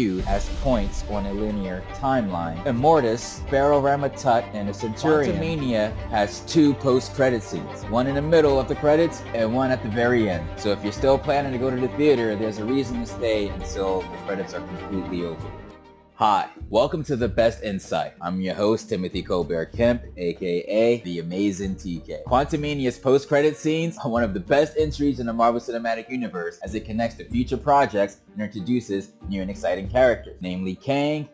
viewed as points on a linear timeline. Immortus, Pharoah Rama Tut, and the Centurion. Quantumania has 2 post-credit scenes, one in the middle of the credits and one at the very end. So if you're still planning to go to the theater, there's a reason to stay until the credits are completely over. Hi, welcome to The Best Insight. I'm your host, Timothy Colbert-Kemp, aka The Amazing TK. Quantumania's post-credit scenes are one of the best entries in the Marvel Cinematic Universe as it connects to future projects and introduces new and exciting characters, namely Kang,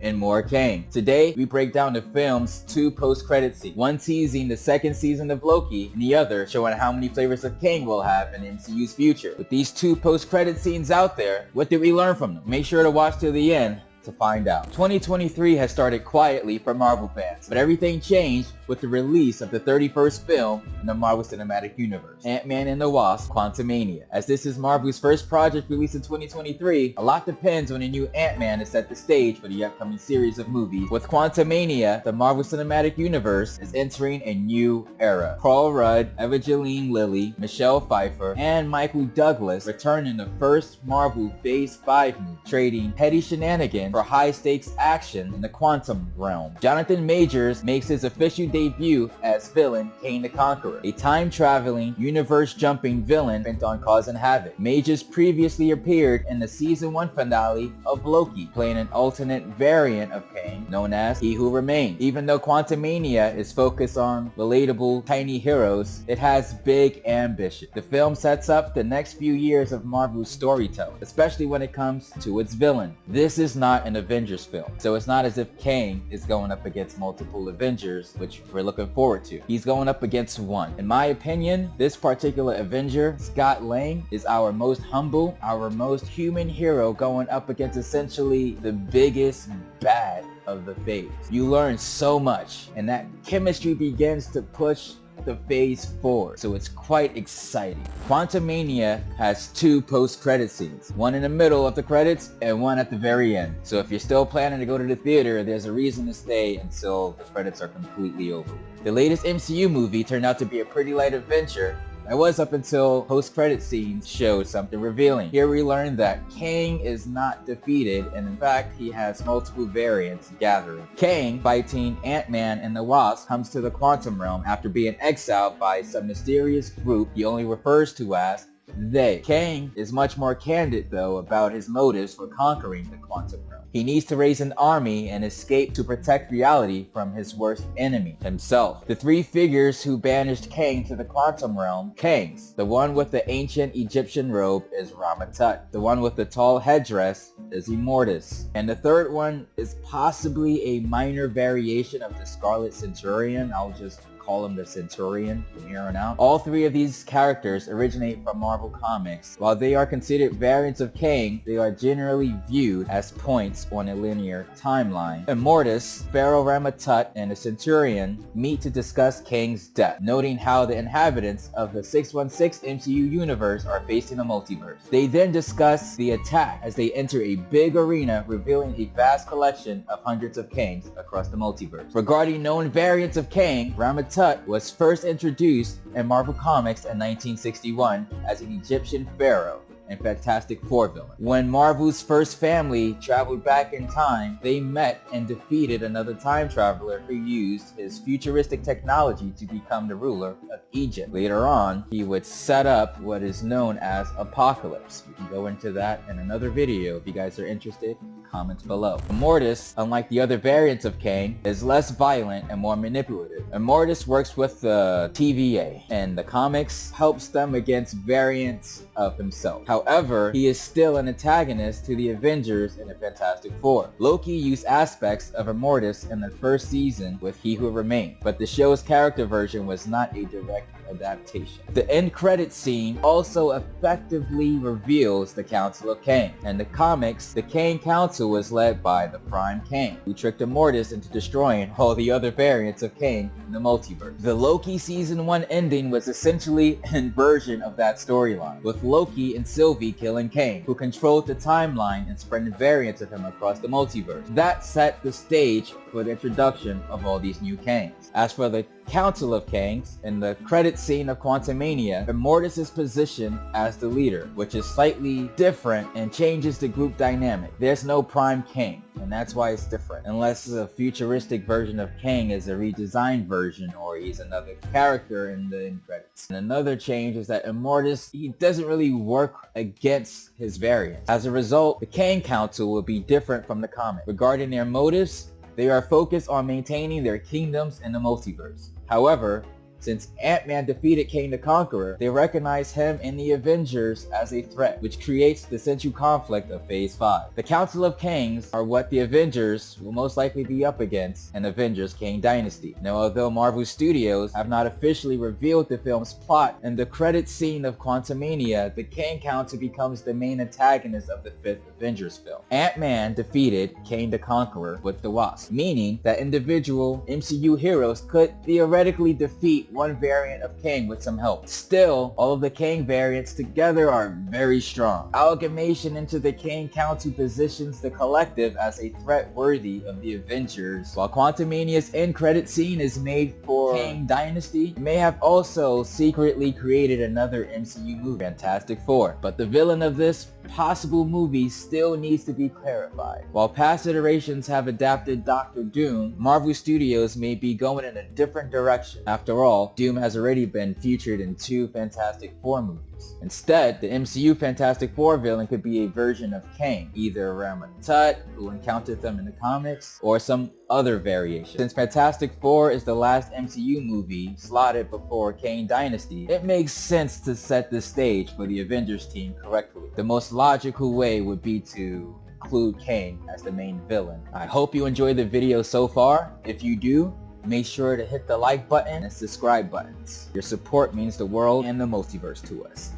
and more Kang. Today, we break down the film's 2 post-credit scenes, one teasing the 2nd season of Loki, and the other showing how many flavors of Kang we'll have in the MCU's future. With these 2 post-credit scenes out there, what did we learn from them? Make sure to watch till the end to find out. 2023 has started quietly for Marvel fans, but everything changed with the release of the 31st film in the Marvel Cinematic Universe, Ant-Man and the Wasp: Quantumania. As this is Marvel's first project released in 2023, a lot depends on the new Ant-Man to set the stage for the upcoming series of movies. With Quantumania, the Marvel Cinematic Universe is entering a new era. Paul Rudd, Evangeline Lilly, Michelle Pfeiffer, and Michael Douglas return in the first Marvel Phase 5 movie, trading petty shenanigans for high-stakes action in the quantum realm. Jonathan Majors makes his official debut as villain Kang the Conqueror, a time-traveling, universe-jumping villain bent on causing havoc. Majors previously appeared in the Season 1 finale of Loki, playing an alternate variant of Kang known as He Who Remains. Even though Quantumania is focused on relatable, tiny heroes, it has big ambition. The film sets up the next few years of Marvel's storytelling, especially when it comes to its villain. This is not an Avengers film, so it's not as if Kang is going up against multiple Avengers, which we're looking forward to. He's going up against one. In my opinion, this particular Avenger, Scott Lang, is our most humble, our most human hero going up against essentially the biggest bad of the phase. You learn so much, and that chemistry begins to push the phase 4, so it's quite exciting. Quantumania has 2 post-credit scenes, one in the middle of the credits and one at the very end. So if you're still planning to go to the theater, there's a reason to stay until the credits are completely over. The latest MCU movie turned out to be a pretty light adventure. That was up until post-credit scenes showed something revealing. Here we learn that Kang is not defeated, and in fact, he has multiple variants gathering. Kang, fighting Ant-Man and the Wasp, comes to the quantum realm after being exiled by some mysterious group he only refers to as they. Kang is much more candid, though, about his motives for conquering the quantum realm. He needs to raise an army and escape to protect reality from his worst enemy, himself. The 3 figures who banished Kang to the quantum realm, Kangs. The one with the ancient Egyptian robe is Rama Tut. The one with the tall headdress is Immortus. And the 3rd one is possibly a minor variation of the Scarlet Centurion. I'll just call him the Centurion from here on out. All 3 of these characters originate from Marvel Comics. While they are considered variants of Kang, they are generally viewed as points on a linear timeline. Immortus, Pharoah Rama Tut, and the Centurion meet to discuss Kang's death, noting how the inhabitants of the 616 MCU universe are facing a multiverse. They then discuss the attack as they enter a big arena, revealing a vast collection of hundreds of Kangs across the multiverse. Regarding known variants of Kang, Rama Tut was first introduced in Marvel Comics in 1961 as an Egyptian pharaoh and Fantastic Four villain. When Marvel's first family traveled back in time, they met and defeated another time traveler who used his futuristic technology to become the ruler of Egypt. Later on, he would set up what is known as Apocalypse. We can go into that in another video if you guys are interested. Comments below. Immortus, unlike the other variants of Kang, is less violent and more manipulative. Immortus works with the TVA, and the comics helps them against variants of himself. However, he is still an antagonist to the Avengers and the Fantastic Four. Loki used aspects of Immortus in the first season with He Who Remains, but the show's character version was not a direct adaptation. The end credit scene also effectively reveals the Council of Kang. In the comics, the Kang Council was led by the Prime Kang, who tricked Immortus into destroying all the other variants of Kang in the multiverse. The Loki Season 1 ending was essentially an inversion of that storyline, with Loki and Sylvie killing Kang, who controlled the timeline and spreading variants of him across the multiverse. That set the stage for the introduction of all these new Kangs. As for the Council of Kangs. In the credit scene of Quantumania, Immortus is positioned as the leader, which is slightly different and changes the group dynamic. There's no Prime Kang, and that's why it's different. Unless a futuristic version of Kang is a redesigned version, or he's another character in the end credits. And another change is that Immortus, he doesn't really work against his variant. As a result, the Kang Council will be different from the comic. Regarding their motives, they are focused on maintaining their kingdoms in the multiverse. However, since Ant-Man defeated Kang the Conqueror, they recognize him in the Avengers as a threat, which creates the central conflict of Phase 5. The Council of Kangs are what the Avengers will most likely be up against in Avengers Kang Dynasty. Now, although Marvel Studios have not officially revealed the film's plot, in the credit scene of Quantumania, the Kang Council becomes the main antagonist of the 5th Avengers film. Ant-Man defeated Kang the Conqueror with the Wasp, meaning that individual MCU heroes could theoretically defeat one variant of Kang with some help. Still, all of the Kang variants together are very strong. Amalgamation into the Kang Council positions the collective as a threat worthy of the Avengers. While Quantumania's end credit scene is made for Kang Dynasty, it may have also secretly created another MCU movie, Fantastic Four. But the villain of this possible movie still needs to be clarified. While past iterations have adapted Doctor Doom, Marvel Studios may be going in a different direction. After all, Doom has already been featured in 2 Fantastic Four movies. Instead, the MCU Fantastic Four villain could be a version of Kang, either Rama Tut, who encountered them in the comics, or some other variation. Since Fantastic Four is the last MCU movie slotted before Kang Dynasty, it makes sense to set the stage for the Avengers team correctly. The most logical way would be to include Kang as the main villain. I hope you enjoyed the video so far. If you do, make sure to hit the like button and subscribe buttons. Your support means the world and the multiverse to us.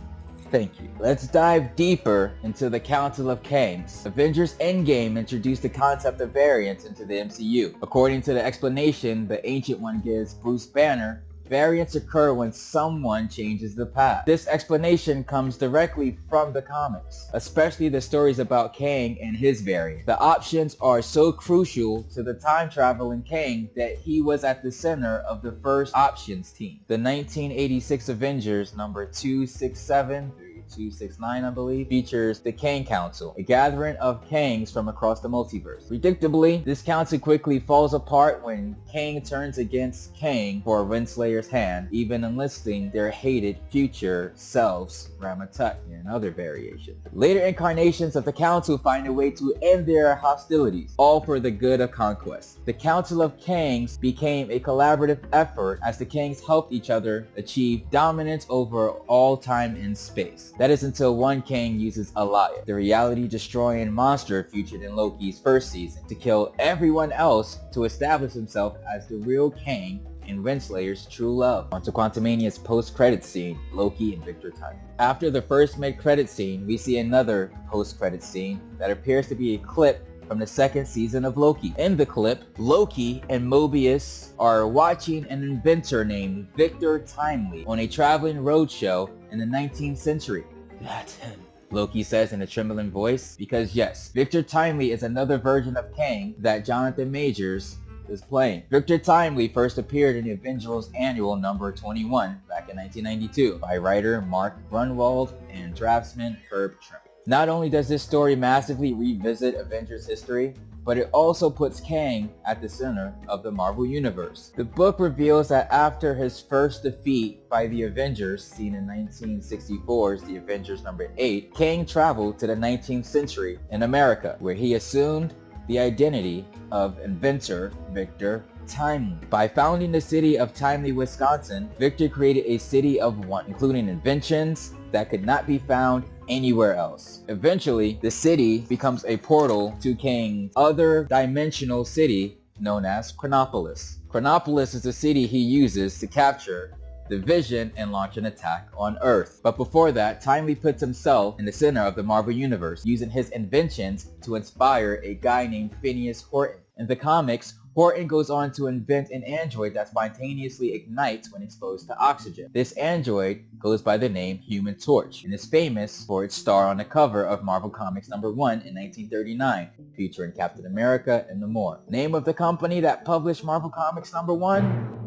Thank you. Let's dive deeper into the Council of Kangs. Avengers Endgame introduced the concept of variants into the MCU. According to the explanation the Ancient One gives Bruce Banner, variants occur when someone changes the past. This explanation comes directly from the comics, especially the stories about Kang and his variant. The options are so crucial to the time-traveling Kang that he was at the center of the first options team. The 1986 Avengers number 267 through 269, I believe, features the Kang Council, a gathering of Kangs from across the multiverse. Predictably, this council quickly falls apart when Kang turns against Kang for Renslayer's hand, even enlisting their hated future selves, Rama Tut, and other variations. Later incarnations of the council find a way to end their hostilities, all for the good of conquest. The Council of Kangs became a collaborative effort as the Kangs helped each other achieve dominance over all time and space. That is until one Kang uses Alaya, the reality-destroying monster featured in Loki's first season, to kill everyone else to establish himself as the real Kang and Renslayer's true love. Onto Quantumania's post-credit scene, Loki and Victor Timely. After the first mid-credit scene, we see another post-credit scene that appears to be a clip from the second season of Loki. In the clip, Loki and Mobius are watching an inventor named Victor Timely on a traveling roadshow in the 19th century. That's him, Loki says in a trembling voice, because yes, Victor Timely is another version of Kang that Jonathan Majors is playing. Victor Timely first appeared in the Avengers Annual number 21 back in 1992 by writer Mark Grunwald and draftsman Herb Trimpe. Not only does this story massively revisit Avengers history, but it also puts Kang at the center of the Marvel Universe. The book reveals that after his first defeat by the Avengers, seen in 1964's The Avengers number 8, Kang traveled to the 19th century in America, where he assumed the identity of inventor Victor Timely. By founding the city of Timely, Wisconsin, Victor created a city of one, including inventions that could not be found anywhere else. Eventually, the city becomes a portal to Kang's other dimensional city known as Chronopolis. Chronopolis is the city he uses to capture the Vision and launch an attack on Earth. But before that, Timely puts himself in the center of the Marvel Universe, using his inventions to inspire a guy named Phineas Horton. In the comics, Horton goes on to invent an android that spontaneously ignites when exposed to oxygen. This android goes by the name Human Torch and is famous for its star on the cover of Marvel Comics number 1 in 1939, featuring Captain America and more. Name of the company that published Marvel Comics number 1?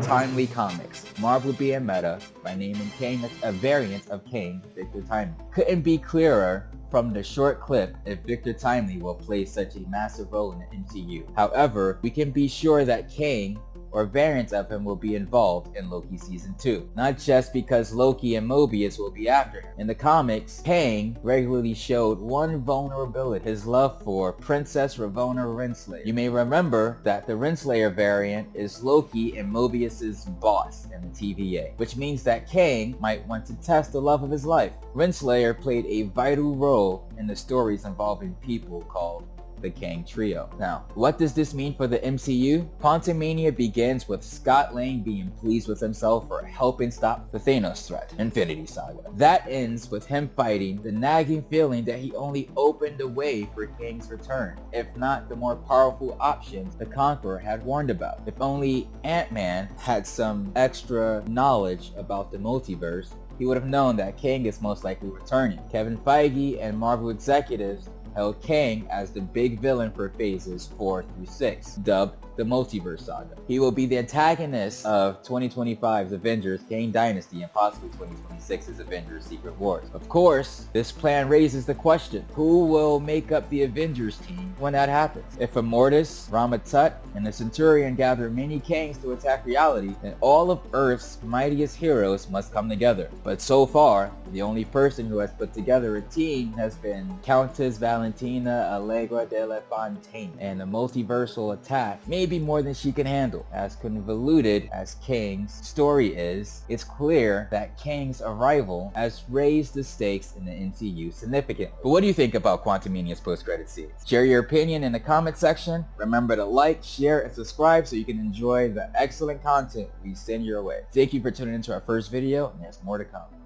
Timely Comics. Marvel being meta by naming Kang a variant of Kang, Victor Timely. Couldn't be clearer from the short clip if Victor Timely will play such a massive role in the MCU. However, we can be sure that Kang or variants of him will be involved in Loki Season 2. Not just because Loki and Mobius will be after him. In the comics, Kang regularly showed one vulnerability, his love for Princess Ravonna Renslayer. You may remember that the Renslayer variant is Loki and Mobius's boss in the TVA, which means that Kang might want to test the love of his life. Renslayer played a vital role in the stories involving people called the Kang Trio. Now, what does this mean for the MCU? Quantumania begins with Scott Lang being pleased with himself for helping stop the Thanos threat, Infinity Saga. That ends with him fighting the nagging feeling that he only opened the way for Kang's return, if not the more powerful options the Conqueror had warned about. If only Ant-Man had some extra knowledge about the multiverse, he would have known that Kang is most likely returning. Kevin Feige and Marvel executives held Kang as the big villain for phases 4 through 6, dubbed the Multiverse Saga. He will be the antagonist of 2025's Avengers, Kang Dynasty, and possibly 2026's Avengers Secret Wars. Of course, this plan raises the question, who will make up the Avengers team when that happens? If Immortus, Rama Tut, and the Centurion gather many Kangs to attack reality, then all of Earth's mightiest heroes must come together. But so far, the only person who has put together a team has been Countess Valentina Allegra de la Fontaine, and the multiversal attack may be more than she can handle. As convoluted as Kang's story is, it's clear that Kang's arrival has raised the stakes in the MCU significantly. But what do you think about Quantumania's post-credit scenes? Share your opinion in the comment section. Remember to like, share, and subscribe so you can enjoy the excellent content we send your way. Thank you for tuning into our first video, and there's more to come.